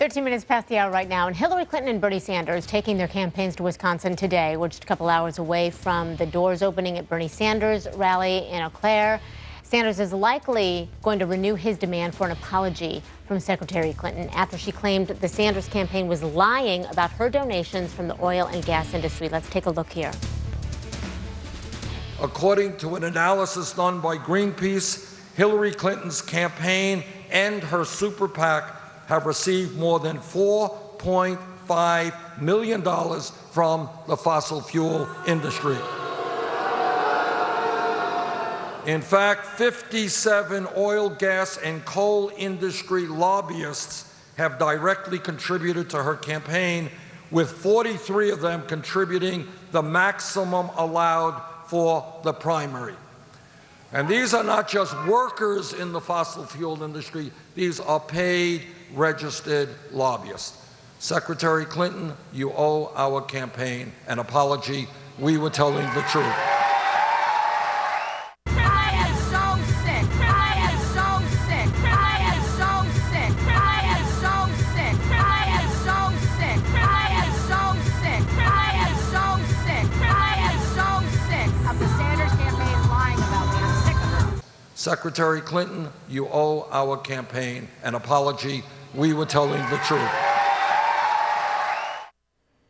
13 minutes past the hour right now, and Hillary Clinton and Bernie Sanders taking their campaigns to Wisconsin today. We're just a couple hours away from the doors opening at Bernie Sanders' rally in Eau Claire. Sanders is likely going to renew his demand for an apology from Secretary Clinton after she claimed the Sanders campaign was lying about her donations from the oil and gas industry. Let's take a look here. According to an analysis done by Greenpeace, Hillary Clinton's campaign and her super PAC have received more than $4.5 million from the fossil fuel industry. In fact, 57 oil, gas, and coal industry lobbyists have directly contributed to her campaign, with 43 of them contributing the maximum allowed for the primary. And these are not just workers in the fossil fuel industry, these are paid, registered lobbyists. Secretary Clinton, you owe our campaign an apology. We were telling the truth. I am so sick. I am so sick. I am so sick. I am so sick. I am so sick. I am so sick. I am so sick. I am so sick of the Sanders campaign lying about me. I'm sick of it. Secretary Clinton, you owe our campaign an apology. We were telling the truth.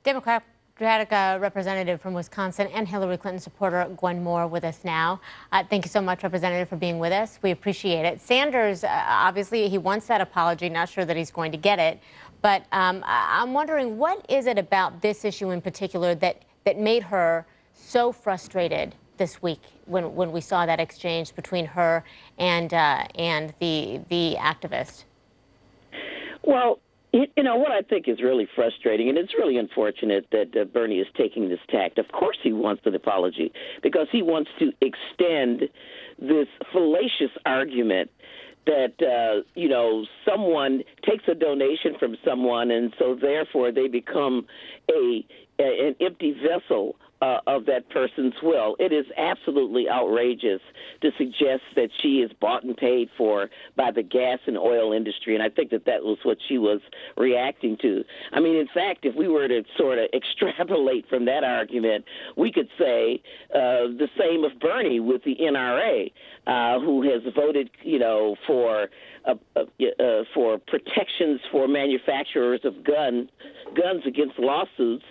Democratic representative from Wisconsin and Hillary Clinton supporter Gwen Moore with us now. Thank you so much, Representative, for being with us. We appreciate it. Sanders, obviously, he wants that apology. Not sure that he's going to get it. But I'm wondering, what is it about this issue in particular that made her so frustrated this week when we saw that exchange between her and the activist? Well, you know, what I think is really frustrating, and it's really unfortunate that Bernie is taking this tact. Of course he wants an apology because he wants to extend this fallacious argument that, you know, someone takes a donation from someone and so therefore they become an empty vessel of that person's will. It is absolutely outrageous to suggest that she is bought and paid for by the gas and oil industry, and I think that was what she was reacting to. I mean, in fact, if we were to sort of extrapolate from that argument, we could say the same of Bernie with the NRA, who has voted, you know, for protections for manufacturers of guns against lawsuits.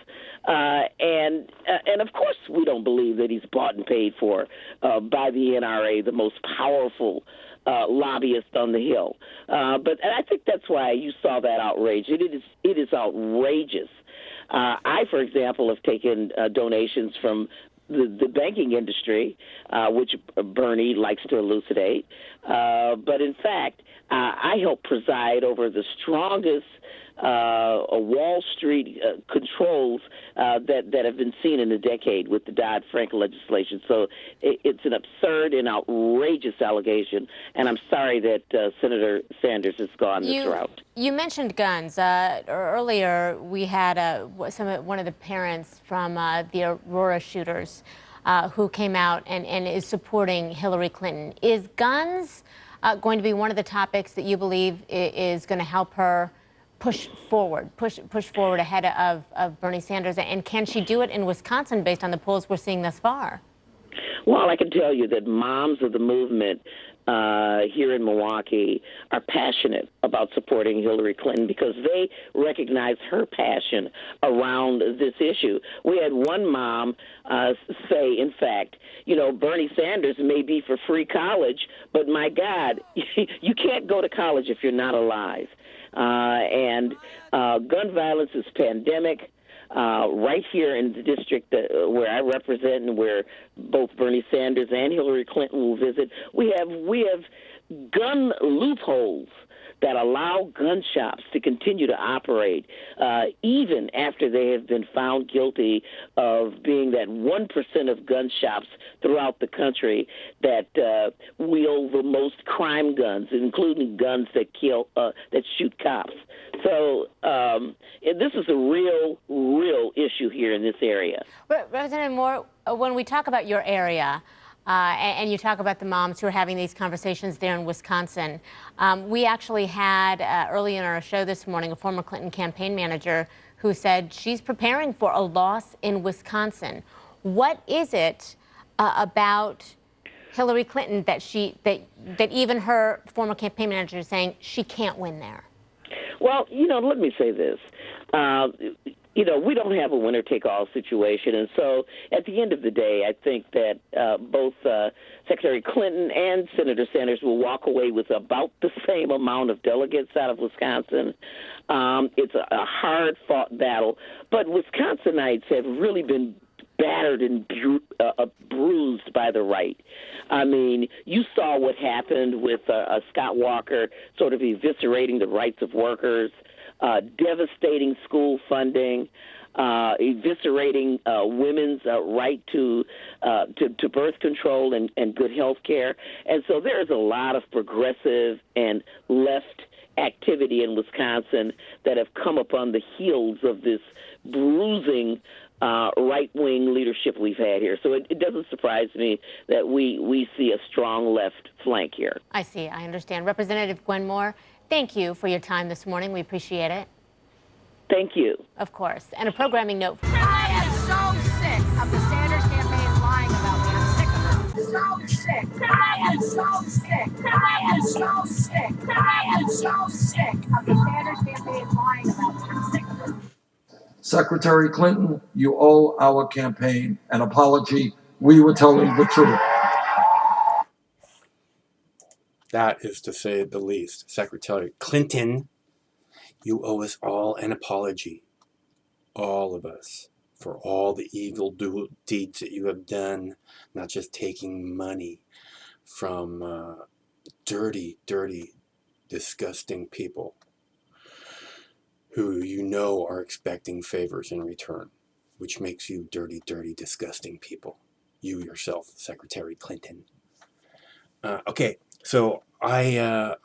And of course we don't believe that he's bought and paid for by the NRA, the most powerful lobbyist on the Hill. But I think that's why you saw that outrage. It is outrageous. I, for example, have taken donations from the banking industry, which Bernie likes to elucidate. But in fact, I help preside over the strongest Wall Street controls that have been seen in a decade with the Dodd-Frank legislation. So it's an absurd and outrageous allegation, and I'm sorry that Senator Sanders has gone this route. You mentioned guns. Earlier, we had one of the parents from the Aurora shooters who came out and is supporting Hillary Clinton. Is guns going to be one of the topics that you believe is going to help her push forward ahead of Bernie Sanders? And can she do it in Wisconsin based on the polls we're seeing thus far? Well, I can tell you that moms of the movement here in Milwaukee are passionate about supporting Hillary Clinton because they recognize her passion around this issue. We had one mom say, in fact, you know, Bernie Sanders may be for free college, but my God, you can't go to college if you're not alive. And gun violence is pandemic. Right here in the district where I represent and where both Bernie Sanders and Hillary Clinton will visit, we have gun loopholes that allow gun shops to continue to operate even after they have been found guilty of being that 1% of gun shops throughout the country that wield the most crime guns, including guns that that shoot cops. So this is a real issue here in this area. Representative Moore, when we talk about your area, And you talk about the moms who are having these conversations there in Wisconsin. We actually had early in our show this morning a former Clinton campaign manager who said she's preparing for a loss in Wisconsin. What is it about Hillary Clinton that even her former campaign manager is saying she can't win there? Well, let me say this. We don't have a winner-take-all situation. And so at the end of the day, I think that both Secretary Clinton and Senator Sanders will walk away with about the same amount of delegates out of Wisconsin. It's a hard-fought battle. But Wisconsinites have really been battered and bruised by the right. I mean, you saw what happened with Scott Walker sort of eviscerating the rights of workers, devastating school funding, eviscerating women's right to birth control and good health care. And so there's a lot of progressive and left activity in Wisconsin that have come upon the heels of this bruising right-wing leadership we've had here. So it doesn't surprise me that we see a strong left flank here. I see. I understand. Representative Gwen Moore, thank you for your time this morning. We appreciate it. Thank you. Of course. And a programming note. I am so sick of the Sanders campaign lying about me. I'm sick of it. So sick. I am so sick. I am so sick. I am so sick of the Sanders campaign lying about me. I'm sick of it. Secretary Clinton, you owe our campaign an apology. We were telling the truth. That is to say the least. Secretary Clinton, you owe us all an apology. All of us. For all the evil deeds that you have done. Not just taking money from dirty, disgusting people who you know are expecting favors in return, which makes you dirty, disgusting people. You yourself, Secretary Clinton. Okay, so I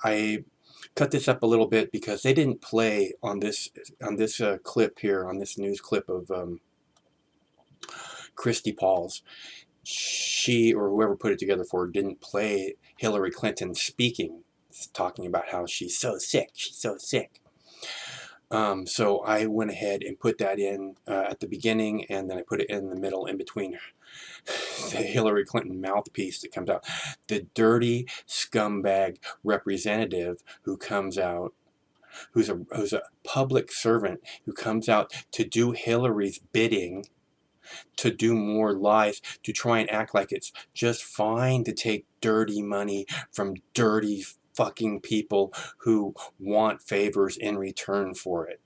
cut this up a little bit because they didn't play on this clip here, on this news clip of Christy Pauls. She, or whoever put it together for her, didn't play Hillary Clinton speaking, talking about how she's so sick. So I went ahead and put that in at the beginning, and then I put it in the middle, in between the Hillary Clinton mouthpiece that comes out. The dirty scumbag representative who comes out, who's a public servant, who comes out to do Hillary's bidding, to do more lies, to try and act like it's just fine to take dirty money from dirty fucking people who want favors in return for it.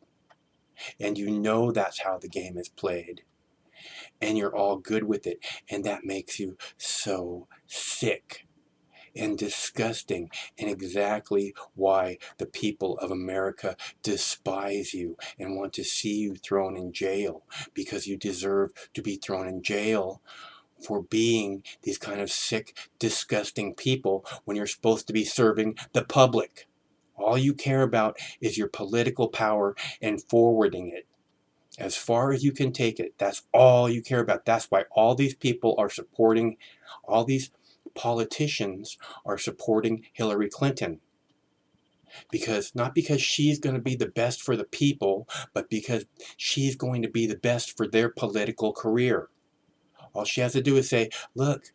And you know that's how the game is played. And you're all good with it. And that makes you so sick and disgusting, and exactly why the people of America despise you and want to see you thrown in jail, because you deserve to be thrown in jail for being these kind of sick, disgusting people when you're supposed to be serving the public. All you care about is your political power and forwarding it as far as you can take it. That's all you care about. That's why all these people are supporting, all these politicians are supporting Hillary Clinton. Because, not because she's going to be the best for the people, but because she's going to be the best for their political career. All she has to do is say, look,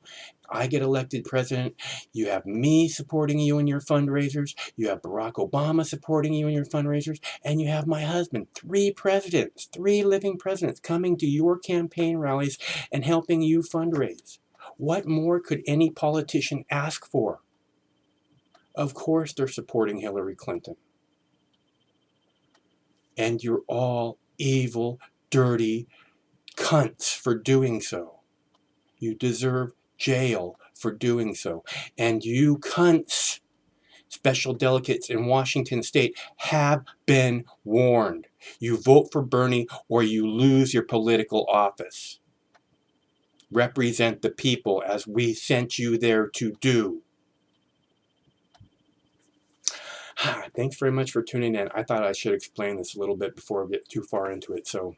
I get elected president, you have me supporting you in your fundraisers, you have Barack Obama supporting you in your fundraisers, and you have my husband. 3 presidents, 3 living presidents coming to your campaign rallies and helping you fundraise. What more could any politician ask for? Of course they're supporting Hillary Clinton. And you're all evil, dirty cunts for doing so. You deserve jail for doing so. And you cunts, special delegates in Washington state, have been warned. You vote for Bernie or you lose your political office. Represent the people as we sent you there to do. Thanks very much for tuning in. I thought I should explain this a little bit before I get too far into it. So,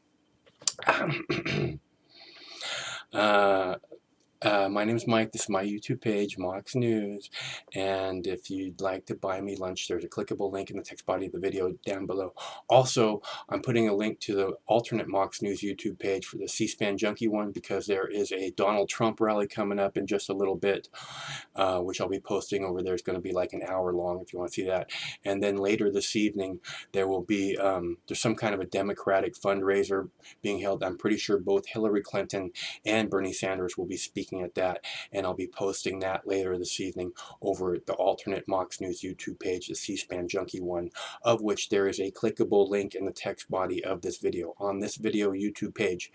My name is Mike. This is my YouTube page, Mox News. And if you'd like to buy me lunch, there's a clickable link in the text body of the video down below. Also, I'm putting a link to the alternate Mox News YouTube page for the C-SPAN Junkie one, because there is a Donald Trump rally coming up in just a little bit, which I'll be posting over there. It's going to be like an hour long if you want to see that. And then later this evening, there will be, there's some kind of a Democratic fundraiser being held. I'm pretty sure both Hillary Clinton and Bernie Sanders will be speaking at that, and I'll be posting that later this evening over at the alternate Mox News YouTube page, the C-SPAN Junkie one, of which there is a clickable link in the text body of this video. On this video YouTube page,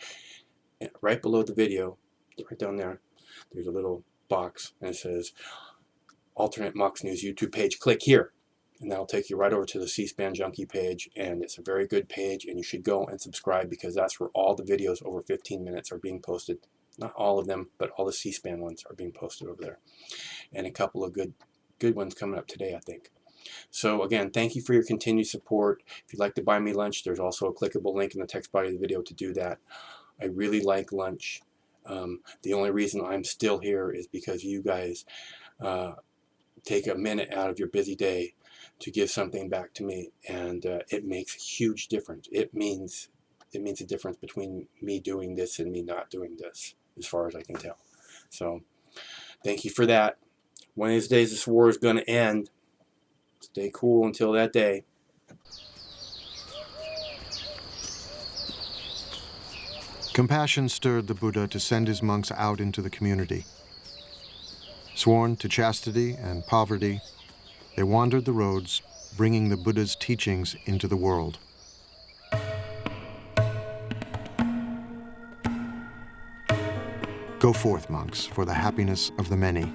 right below the video, right down there, there's a little box and it says alternate Mox News YouTube page. Click here, and that'll take you right over to the C-SPAN Junkie page, and it's a very good page, and you should go and subscribe, because that's where all the videos over 15 minutes are being posted. Not all of them, but all the C-SPAN ones are being posted over there. And a couple of good ones coming up today, I think. So again, thank you for your continued support. If you'd like to buy me lunch, there's also a clickable link in the text body of the video to do that. I really like lunch. The only reason I'm still here is because you guys take a minute out of your busy day to give something back to me, and it makes a huge difference. It means a difference between me doing this and me not doing this, as far as I can tell. So thank you for that. One of these days this war is going to end. Stay cool until that day. Compassion stirred the Buddha to send his monks out into the community. Sworn to chastity and poverty, they wandered the roads, bringing the Buddha's teachings into the world. Go forth, monks, for the happiness of the many,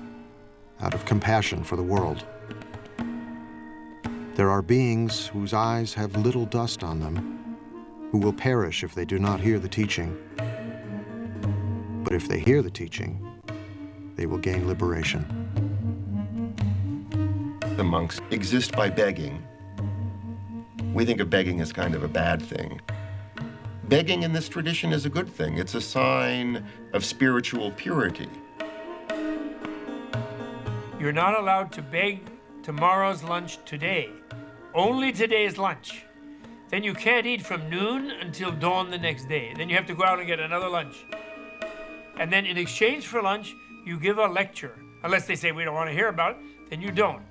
out of compassion for the world. There are beings whose eyes have little dust on them, who will perish if they do not hear the teaching. But if they hear the teaching, they will gain liberation. The monks exist by begging. We think of begging as kind of a bad thing. Begging in this tradition is a good thing. It's a sign of spiritual purity. You're not allowed to beg tomorrow's lunch today. Only today's lunch. Then you can't eat from noon until dawn the next day. Then you have to go out and get another lunch. And then in exchange for lunch, you give a lecture. Unless they say we don't want to hear about it, then you don't.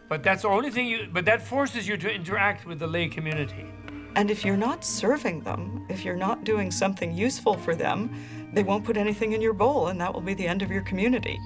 But that's the only thing but that forces you to interact with the lay community. And if you're not serving them, if you're not doing something useful for them, they won't put anything in your bowl, and that will be the end of your community.